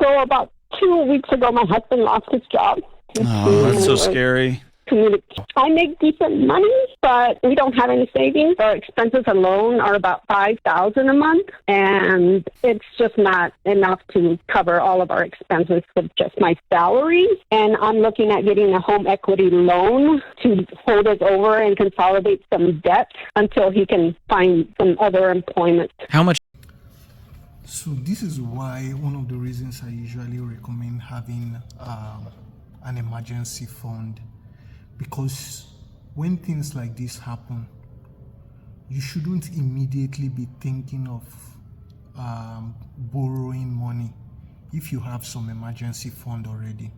So about 2 weeks ago, my husband lost his job. Oh, that's so scary. I make decent money, but we don't have any savings. Our expenses alone are about $5,000 a month, and it's just not enough to cover all of our expenses with just my salary. And I'm looking at getting a home equity loan to hold us over and consolidate some debt until he can find some other employment. How much? So this is why one of the reasons I usually recommend having an emergency fund. Because when things like this happen, you shouldn't immediately be thinking of borrowing money if you have some emergency fund already.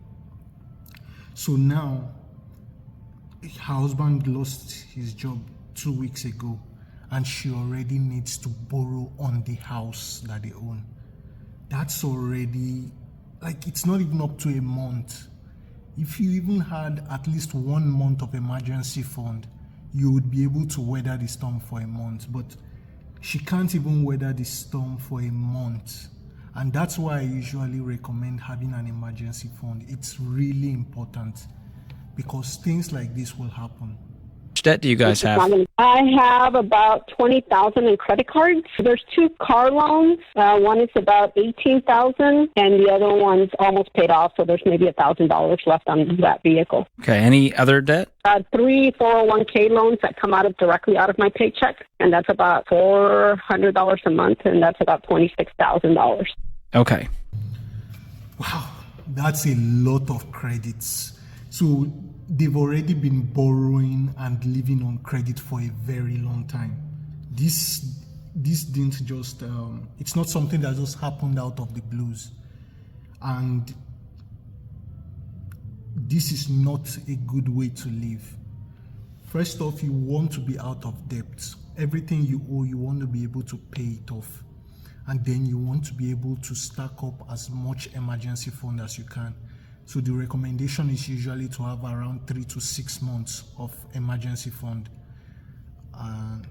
So now, her husband lost his job 2 weeks ago, and she already needs to borrow on the house that they own. That's already, it's not even up to a month. If you even had at least 1 month of emergency fund, you would be able to weather the storm for a month. But she can't even weather the storm for a month. And that's why I usually recommend having an emergency fund. It's really important because things like this will happen. How much debt do you guys have? I have about $20,000 in credit cards. There's 2 car loans. One is about $18,000, and the other one's almost paid off. So there's maybe $1,000 left on that vehicle. Okay. Any other debt? 3 401k loans that come directly out of my paycheck, and that's about $400 a month, and that's about $26,000. Okay. Wow, that's a lot of credits. So they've already been borrowing and living on credit for a very long time. This didn't just, it's not something that just happened out of the blues. And this is not a good way to live. First off, you want to be out of debt. Everything you owe, you want to be able to pay it off. And then you want to be able to stack up as much emergency fund as you can. So the recommendation is usually to have around 3 to 6 months of emergency fund. And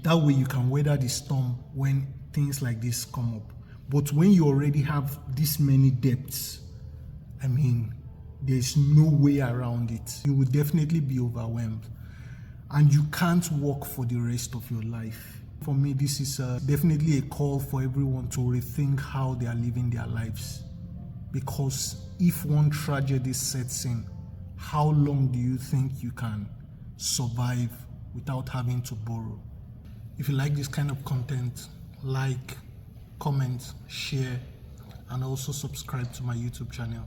that way you can weather the storm when things like this come up. But when you already have this many debts, there's no way around it. You will definitely be overwhelmed. And you can't work for the rest of your life. For me, this is definitely a call for everyone to rethink how they are living their lives. Because if one tragedy sets in, how long do you think you can survive without having to borrow? If you like this kind of content, like, comment, share, and also subscribe to my YouTube channel.